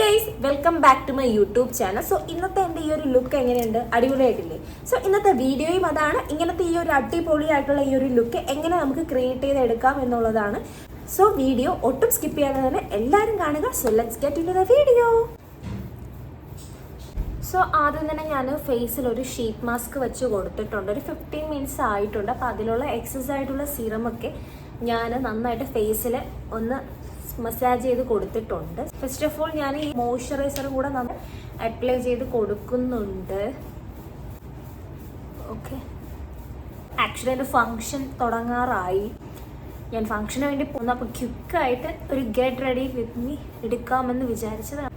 Guys, welcome back to my YouTube channel. So ഇന്നത്തെ എൻ്റെ ഈ ഒരു ലുക്ക് എങ്ങനെയുണ്ട്? അടിപൊളിയായിട്ടില്ലേ? സോ ഇന്നത്തെ വീഡിയോയും അതാണ്. ഇങ്ങനത്തെ ഈ ഒരു അടിപൊളിയായിട്ടുള്ള ഈ ഒരു ലുക്ക് എങ്ങനെ നമുക്ക് ക്രിയേറ്റ് ചെയ്തെടുക്കാം എന്നുള്ളതാണ്. സോ വീഡിയോ ഒട്ടും സ്കിപ്പ് ചെയ്യാതെ തന്നെ എല്ലാവരും കാണുക. So let's get into the video. So ആദ്യം തന്നെ ഞാൻ ഫേസിൽ ഒരു ഷീറ്റ് മാസ്ക് വെച്ച് കൊടുത്തിട്ടുണ്ട്. ഒരു 15 മിനിറ്റ്സ് ആയിട്ടുണ്ട്. അപ്പോൾ അതിലുള്ള എക്സസ് ആയിട്ടുള്ള സീറമൊക്കെ ഞാൻ നന്നായിട്ട് ഫേസിൽ ഒന്ന് മസാജ് ചെയ്ത് കൊടുത്തിട്ടുണ്ട്. ഫസ്റ്റ് ഓഫ് ഓൾ ഞാൻ ഈ മോയ്സ്ചറൈസറും കൂടെ നമ്മൾ അപ്ലൈ ചെയ്ത് കൊടുക്കുന്നുണ്ട്. ഓക്കെ, ആക്ച്വലി എൻ്റെ ഫങ്ഷൻ തുടങ്ങാറായി. ഞാൻ ഫങ്ഷന് വേണ്ടി പോകുന്ന അപ്പോൾ ക്വിക്കായിട്ട് ഒരു ഗെറ്റ് റെഡി വിത്ത് മീ എടുക്കാമെന്ന് വിചാരിച്ചതാണ്.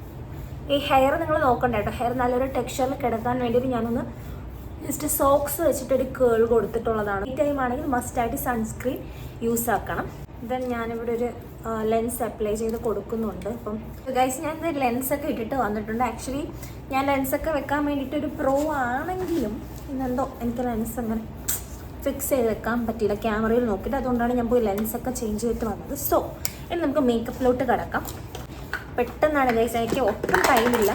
ഈ ഹെയർ നിങ്ങൾ നോക്കണ്ട കേട്ടോ. ഹെയർ നല്ലൊരു ടെക്സ്ചറിൽ കിടക്കാൻ വേണ്ടിയിട്ട് ഞാനൊന്ന് ജസ്റ്റ് സോക്സ് വെച്ചിട്ടൊരു കേൾ കൊടുത്തിട്ടുള്ളതാണ്. ഈ ടൈം ആണെങ്കിൽ മസ്റ്റായിട്ട് സൺസ്ക്രീൻ യൂസ് ആക്കണം. ദെൻ ഞാനിവിടെ ഒരു ലെൻസ് അപ്ലൈ ചെയ്ത് കൊടുക്കുന്നുണ്ട്. അപ്പം ഗൈസ്, ഞാൻ ഇത് ലെൻസൊക്കെ ഇട്ടിട്ട് വന്നിട്ടുണ്ട്. ആക്ച്വലി ഞാൻ ലെൻസൊക്കെ വെക്കാൻ വേണ്ടിയിട്ട് ഒരു പ്രോ ആണെങ്കിലും ഇന്നെന്തോ എനിക്ക് ലെൻസ് അങ്ങനെ ഫിക്സ് ചെയ്ത് വെക്കാൻ പറ്റിയില്ല ക്യാമറയിൽ നോക്കിയിട്ട്. അതുകൊണ്ടാണ് ഞാൻ പോയി ലെൻസൊക്കെ ചേഞ്ച് ചെയ്തിട്ട് വന്നത്. സോ ഇനി നമുക്ക് മേക്കപ്പിലോട്ട് കിടക്കാം. പെട്ടെന്നാണ് ഗൈസ്, എനിക്ക് ഒട്ടും ടൈമില്ല.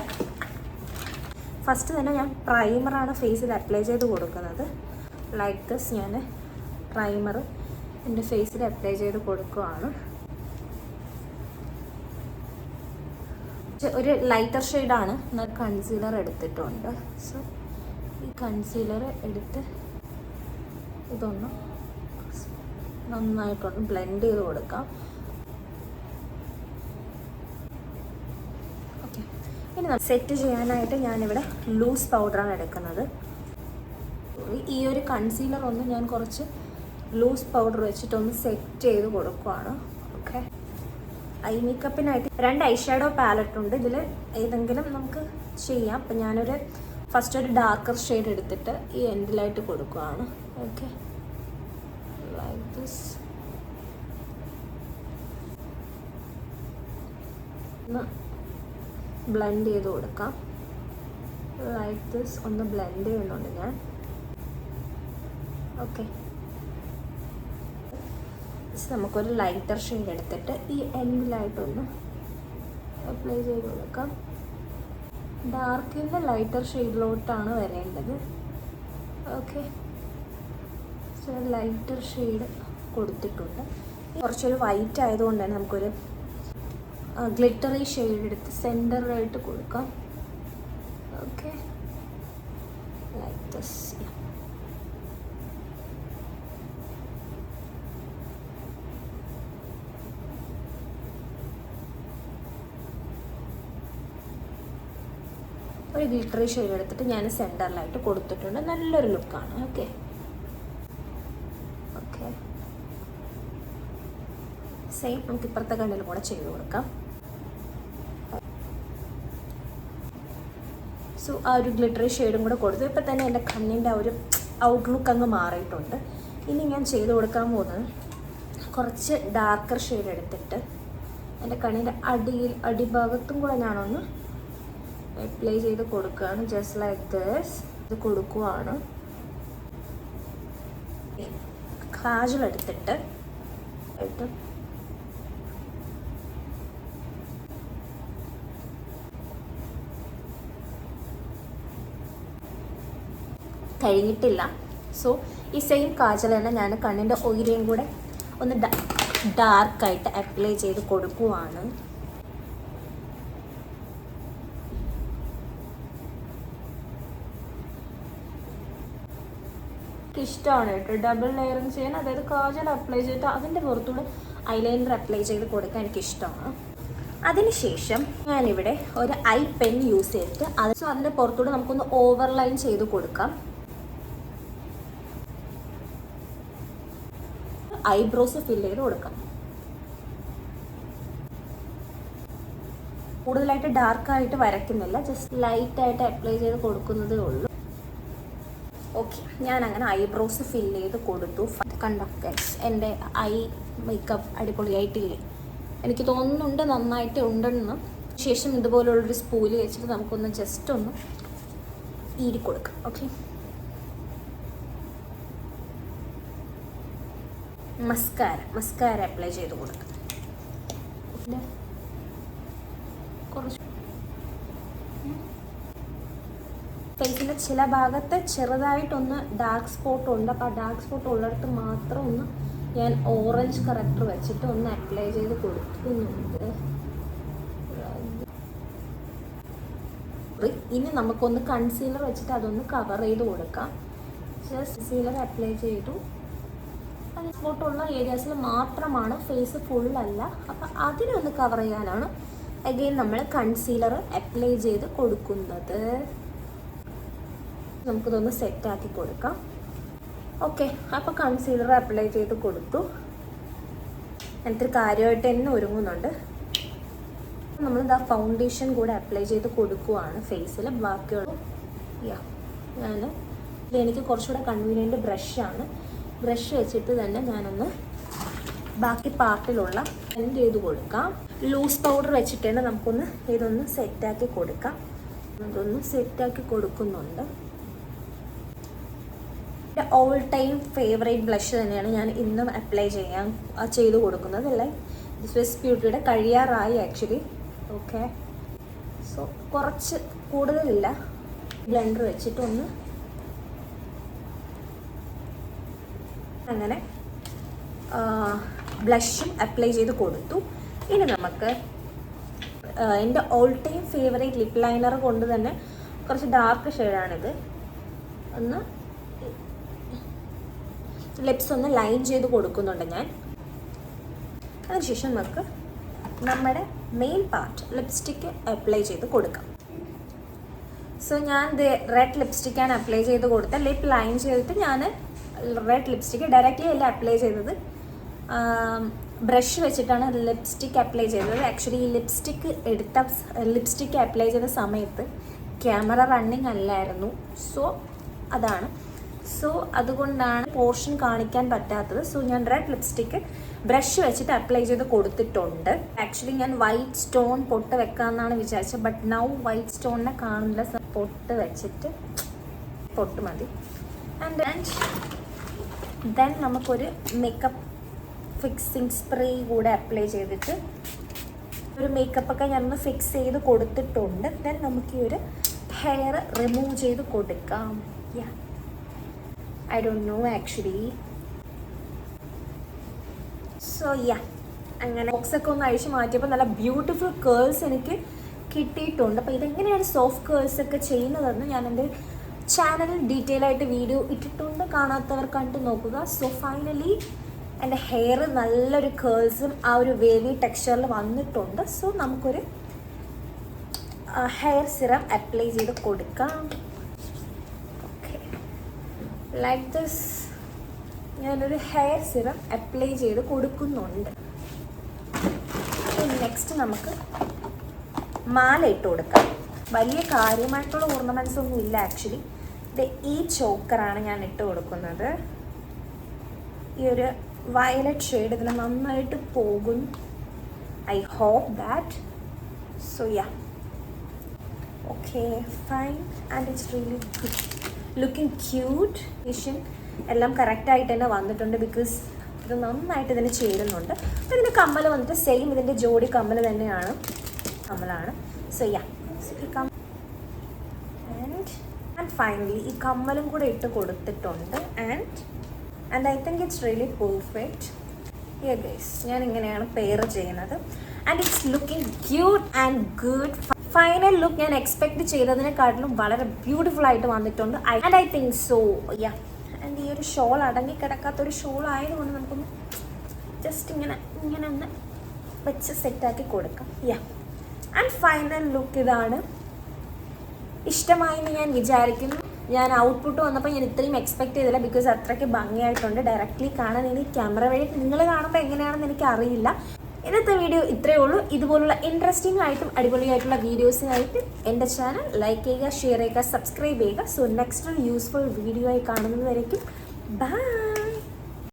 ഫസ്റ്റ് തന്നെ ഞാൻ പ്രൈമറാണ് ഫേസിൽ അപ്ലൈ ചെയ്ത് കൊടുക്കുന്നത്. ലൈക്ക് ദിസ് ഞാൻ പ്രൈമർ എൻ്റെ ഫേസിൽ അപ്ലൈ ചെയ്ത് കൊടുക്കുകയാണ്. ഒരു ലൈറ്റർ ഷെയ്ഡാണ്. ഞാൻ കൺസീലർ എടുത്തിട്ടുണ്ട്. സോ ഈ കൺസീലർ എടുത്ത് ഇതൊന്ന് നന്നായിട്ടൊന്ന് ബ്ലെൻഡ് ചെയ്ത് കൊടുക്കാം. ഓക്കെ, ഇനി സെറ്റ് ചെയ്യാനായിട്ട് ഞാനിവിടെ ലൂസ് പൗഡറാണ് എടുക്കുന്നത്. ഈ ഒരു കൺസീലർ ഒന്ന് ഞാൻ കുറച്ച് ലൂസ് പൗഡർ വെച്ചിട്ടൊന്ന് സെറ്റ് ചെയ്ത് കൊടുക്കുകയാണ്. ഓക്കെ, ഐ മേക്കപ്പിനായിട്ട് 2 ഐ ഷാഡോ പാലറ്റ് ഉണ്ട്. ഇതിൽ ഏതെങ്കിലും നമുക്ക് ചെയ്യാം. അപ്പം ഞാനൊരു ഫസ്റ്റ് ഒരു ഡാർക്കർ ഷെയ്ഡ് എടുത്തിട്ട് ഈ എൻഡിലായിട്ട് കൊടുക്കുകയാണ്. Okay, like this. ഒന്ന് ബ്ലെൻഡ് ചെയ്ത് കൊടുക്കാം. ലൈക്ക് ദിസ് ഒന്ന് ബ്ലെൻഡ് ചെയ്യുന്നുണ്ട് ഞാൻ. ഓക്കെ, നമുക്കൊരു ലൈറ്റർ ഷെയ്ഡ് എടുത്തിട്ട് ഈ എൻഡിലായിട്ടൊന്ന് അപ്ലൈ ചെയ്ത് കൊടുക്കാം. ഡാർക്കിൻ്റെ ലൈറ്റർ ഷെയ്ഡിലോട്ടാണ് വരേണ്ടത്. ഓക്കെ, സോ ലൈറ്റർ ഷെയ്ഡ് കൊടുത്തിട്ടുണ്ട്. കുറച്ചൊരു വൈറ്റ് ആയതുകൊണ്ട് തന്നെ നമുക്കൊരു ഗ്ലിറ്ററി ഷെയ്ഡ് എടുത്ത് സെൻറ്ററായിട്ട് കൊടുക്കാം. Okay, like this. ഒരു ഗ്ലിറ്ററി ഷെയ്ഡ് എടുത്തിട്ട് ഞാൻ സെൻറ്ററിലായിട്ട് കൊടുത്തിട്ടുണ്ട്. നല്ലൊരു ലുക്കാണ്. ഓക്കെ ഓക്കെ, സെയിം നമുക്ക് ഇപ്പുറത്തെ കണ്ണിലും കൂടെ ചെയ്ത് കൊടുക്കാം. സോ ആ ഒരു ഗ്ലിറ്ററി ഷെയ്ഡും കൂടെ കൊടുത്തു. ഇപ്പം തന്നെ എൻ്റെ കണ്ണിൻ്റെ ആ ഒരു ഔട്ട്ലുക്ക് അങ്ങ് മാറിയിട്ടുണ്ട്. ഇനി ഞാൻ ചെയ്ത് കൊടുക്കാൻ പോകുന്നത് കുറച്ച് ഡാർക്കർ ഷെയ്ഡ് എടുത്തിട്ട് എൻ്റെ കണ്ണിൻ്റെ അടിഭാഗത്തും കൂടെ ഞാനൊന്ന് അപ്ലൈ ചെയ്ത് കൊടുക്കുകയാണ്. Just like this. ഇത് കൊടുക്കുവാണ്. കാജൽ എടുത്തിട്ട് കഴിഞ്ഞിട്ടില്ല. സോ ഈ സെയിം കാജൽ തന്നെ ഞാൻ കണ്ണിൻ്റെ ഓയിലും കൂടെ ഒന്ന് ഡാർക്കായിട്ട് അപ്ലൈ ചെയ്ത് കൊടുക്കുവാണ്. ഇഷ്ടമാണ് കേട്ടോ ഡബിൾ ലെയറിങ് ചെയ്യാൻ. അതായത് കാജൽ അപ്ലൈ ചെയ്തിട്ട് അതിൻ്റെ പുറത്തൂടെ ഐലൈനർ അപ്ലൈ ചെയ്ത് കൊടുക്കാൻ എനിക്കിഷ്ടമാണ്. അതിനുശേഷം ഞാനിവിടെ ഒരു ഐ പെൻ യൂസ് ചെയ്തിട്ട് അതിൻ്റെ പുറത്തൂടെ നമുക്കൊന്ന് ഓവർലൈൻ ചെയ്ത് കൊടുക്കാം. ഐബ്രോസ് ഫില്ല് ചെയ്ത് കൊടുക്കാം. കൂടുതലായിട്ട് ഡാർക്കായിട്ട് വരയ്ക്കുന്നില്ല, ജസ്റ്റ് ലൈറ്റായിട്ട് അപ്ലൈ ചെയ്ത് കൊടുക്കുന്നതേ ഉള്ളൂ. ഓക്കെ, ഞാൻ അങ്ങനെ ഐബ്രോസ് ഫില്ല് ചെയ്ത് കൊടുത്തു. കണ്ടോ ഗൈസ്, എൻ്റെ ഐ മേക്കപ്പ് അടിപൊളിയായിട്ടില്ലേ? എനിക്ക് തോന്നുന്നുണ്ട് നന്നായിട്ട് ഉണ്ടെന്ന്. ശേഷം ഇതുപോലുള്ളൊരു സ്പൂല് വെച്ചിട്ട് നമുക്കൊന്ന് ജസ്റ്റ് ഒന്ന് ഈരി കൊടുക്കാം. ഓക്കെ, മസ്കാര അപ്ലൈ ചെയ്ത് കൊടുക്കാം. കുറച്ച് ഫേസിൻ്റെ ചില ഭാഗത്ത് ചെറുതായിട്ടൊന്ന് ഡാർക്ക് സ്പോട്ട് ഉണ്ട്. അപ്പോൾ ആ ഡാർക്ക് സ്പോട്ട് ഉള്ളിടത്ത് മാത്രം ഒന്ന് ഞാൻ ഓറഞ്ച് കറക്റ്റർ വെച്ചിട്ട് ഒന്ന് അപ്ലൈ ചെയ്ത് കൊടുക്കുന്നുണ്ട്. ഇനി നമുക്കൊന്ന് കൺസീലർ വെച്ചിട്ട് അതൊന്ന് കവർ ചെയ്ത് കൊടുക്കാം. ജസ്റ്റ് കൺസീലർ അപ്ലൈ ചെയ്തു. സ്പോട്ടുള്ള ഏരിയാസിൽ മാത്രമാണ്, ഫേസ് ഫുള്ളല്ല. അപ്പം അതിനൊന്ന് കവർ ചെയ്യാനാണ് അഗെയിൻ നമ്മൾ കൺസീലർ അപ്ലൈ ചെയ്ത് കൊടുക്കുന്നത്. നമുക്കിതൊന്ന് സെറ്റാക്കി കൊടുക്കാം. ഓക്കെ, അപ്പോൾ കൺസീലർ അപ്ലൈ ചെയ്ത് കൊടുത്തു. എന്നിട്ട് കാര്യമായിട്ട് തന്നെ ഒരുങ്ങുന്നുണ്ട്. നമ്മളിതാ ഫൗണ്ടേഷൻ കൂടെ അപ്ലൈ ചെയ്ത് കൊടുക്കുവാണ് ഫേസിൽ. ബാക്കിയുള്ള എനിക്ക് കുറച്ചുകൂടെ കൺവീനിയൻറ്റ് ബ്രഷാണ്. ബ്രഷ് വെച്ചിട്ട് തന്നെ ഞാനൊന്ന് ബാക്കി പാർട്ടിലുള്ള ബ്ലെൻഡ് ചെയ്ത് കൊടുക്കാം. ലൂസ് പൗഡർ വെച്ചിട്ട് തന്നെ നമുക്കൊന്ന് ഇതൊന്ന് സെറ്റാക്കി കൊടുക്കാം. ഇതൊന്ന് സെറ്റാക്കി കൊടുക്കുന്നുണ്ട്. എൻ്റെ ഓൾ ടൈം ഫേവറേറ്റ് ബ്ലഷ് തന്നെയാണ് ഞാൻ ഇന്നും അപ്ലൈ ചെയ്ത് കൊടുക്കുന്നത്. അല്ലേ, സ്വിസ് ബ്യൂട്ടിയുടെ കഴിയാറായി ആക്ച്വലി. ഓക്കെ, സോ കുറച്ച് കൂടുതലില്ല. ബ്ലെൻഡർ വെച്ചിട്ടൊന്ന് അങ്ങനെ ബ്ലഷും അപ്ലൈ ചെയ്ത് കൊടുത്തു. ഇനി നമുക്ക് എൻ്റെ all time favourite lip liner കൊണ്ട് തന്നെ കുറച്ച് ഡാർക്ക് ഷെയ്ഡാണിത്. ഒന്ന് ലിപ്സ് ഒന്ന് ലൈൻ ചെയ്ത് കൊടുക്കുന്നുണ്ട് ഞാൻ. അതിനുശേഷം നമുക്ക് നമ്മുടെ മെയിൻ പാർട്ട് ലിപ്സ്റ്റിക്ക് അപ്ലൈ ചെയ്ത് കൊടുക്കാം. സോ ഞാൻ റെഡ് ലിപ്സ്റ്റിക്കാണ് അപ്ലൈ ചെയ്ത് കൊടുത്തത്. ലിപ്പ് ലൈൻ ചെയ്തിട്ട് ഞാൻ റെഡ് ലിപ്സ്റ്റിക്ക് ഡയറക്റ്റ്ലി അല്ല അപ്ലൈ ചെയ്തത്, ബ്രഷ് വെച്ചിട്ടാണ് ലിപ്സ്റ്റിക്ക് അപ്ലൈ ചെയ്തത്. ആക്ച്വലി ഈ ലിപ്സ്റ്റിക്ക് അപ്ലൈ ചെയ്ത സമയത്ത് ക്യാമറ റണ്ണിങ് അല്ലായിരുന്നു. അതാണ്. അതുകൊണ്ടാണ് പോർഷൻ കാണിക്കാൻ പറ്റാത്തത്. സോ ഞാൻ റെഡ് ലിപ്സ്റ്റിക്ക് ബ്രഷ് വെച്ചിട്ട് അപ്ലൈ ചെയ്ത് കൊടുത്തിട്ടുണ്ട്. ആക്ച്വലി ഞാൻ വൈറ്റ് സ്റ്റോൺ പൊട്ട് വെക്കാമെന്നാണ് വിചാരിച്ചത്. ബട്ട് നൗ വൈറ്റ് സ്റ്റോണിനെ കാണില്ല. പൊട്ട് വെച്ചിട്ട് പൊട്ട് മതി. ആൻഡ് ദെൻ നമുക്കൊരു മേക്കപ്പ് ഫിക്സിങ് സ്പ്രേ കൂടെ അപ്ലൈ ചെയ്തിട്ട് ഒരു മേക്കപ്പൊക്കെ ഞാനൊന്ന് ഫിക്സ് ചെയ്ത് കൊടുത്തിട്ടുണ്ട്. ദെൻ നമുക്ക് ഈ ഒരു ഹെയർ റിമൂവ് ചെയ്ത് കൊടുക്കാം. I don't know actually. So അങ്ങനെ ബോക്സൊക്കെ ഒന്ന് അഴിച്ച് മാറ്റിയപ്പോൾ നല്ല ബ്യൂട്ടിഫുൾ കേൾസ് എനിക്ക് കിട്ടിയിട്ടുണ്ട്. അപ്പോൾ ഇതെങ്ങനെയാണ് സോഫ്റ്റ് കേൾസ് ഒക്കെ ചെയ്യുന്നതെന്ന് ഞാൻ എൻ്റെ ചാനലിൽ ഡീറ്റെയിൽ ആയിട്ട് വീഡിയോ ഇട്ടിട്ടുണ്ട്. കാണാത്തവർ കണ്ടു നോക്കുക. സോ ഫൈനലി എൻ്റെ ഹെയർ നല്ലൊരു കേൾസും ആ ഒരു വേവി ടെക്സ്ചറിൽ വന്നിട്ടുണ്ട്. സോ നമുക്കൊരു ഹെയർ സിറം അപ്ലൈ ചെയ്ത് കൊടുക്കാം. ഓക്കെ, ലൈക്ക് ദിസ് ഞാനൊരു ഹെയർ സിറം അപ്ലൈ ചെയ്ത് കൊടുക്കുന്നുണ്ട്. നെക്സ്റ്റ് നമുക്ക് മാല ഇട്ട് കൊടുക്കാം. വലിയ കാര്യമായിട്ടുള്ള ഓർണമെൻറ്റ്സ് ഒന്നും ഇല്ല ആക്ച്വലി. ഈ ചോക്കറാണ് ഞാൻ ഇട്ട് കൊടുക്കുന്നത്. ഈ ഒരു വയലറ്റ് ഷെയ്ഡ് ഇതിൽ നന്നായിട്ട് പോകും. I hope that. So okay, fine. And it's really good, looking cute. എല്ലാം കറക്റ്റായിട്ട് തന്നെ വന്നിട്ടുണ്ട്. ബിക്കോസ് ഇത് നന്നായിട്ട് ഇതിന് ചേരുന്നുണ്ട്. അപ്പോൾ ഇതിൻ്റെ കമ്മൽ വന്നിട്ട് സെയിം ഇതിൻ്റെ ജോഡി കമ്മൽ തന്നെയാണ്, കമ്മലാണ്. സോ ആൻഡ് ഫൈനലി ഈ കമ്മലും കൂടെ ഇട്ട് കൊടുത്തിട്ടുണ്ട്. And I think it's really perfect. Guys, ഞാൻ ഇങ്ങനെയാണ് പെയർ ചെയ്യുന്നത്. And it's looking cute and good. Final look ഞാൻ എക്സ്പെക്ട് ചെയ്തതിനെക്കാട്ടിലും വളരെ ബ്യൂട്ടിഫുൾ ആയിട്ട് വന്നിട്ടുണ്ട്. And I think so and ഈ ഒരു ഷോൾ അടങ്ങിക്കിടക്കാത്തൊരു ഷോൾ ആയതുകൊണ്ട് നമുക്കൊന്ന് ജസ്റ്റ് ഇങ്ങനെ ഒന്ന് വെച്ച് സെറ്റാക്കി കൊടുക്കാം. ആൻഡ് ഫൈനൽ ലുക്ക് ഇതാണ്. ഇഷ്ടമായെന്ന് ഞാൻ വിചാരിക്കുന്നു. ഞാൻ ഔട്ട്പുട്ട് വന്നപ്പോൾ ഞാൻ ഇത്രയും എക്സ്പെക്ട് ചെയ്തില്ല. ബിക്കോസ് അത്രയ്ക്ക് ഭംഗിയായിട്ടുണ്ട്. ഡയറക്റ്റ്ലി കാണാൻ എനിക്ക് ക്യാമറ വഴി നിങ്ങൾ കാണുമ്പോൾ എങ്ങനെയാണെന്ന് എനിക്ക് അറിയില്ല. ഇന്നത്തെ വീഡിയോ ഇത്രയേ ഉള്ളൂ. ഇതുപോലുള്ള ഇൻട്രസ്റ്റിംഗ് ആയിട്ടും അടിപൊളിയായിട്ടുള്ള വീഡിയോസിനായിട്ട് എൻ്റെ ചാനൽ ലൈക്ക് ചെയ്യുക, ഷെയർ ചെയ്യുക, സബ്സ്ക്രൈബ് ചെയ്യുക. സോ നെക്സ്റ്റ് ഒരു യൂസ്ഫുൾ വീഡിയോ ആയി കാണുന്നത് വരയ്ക്കും ബൈ.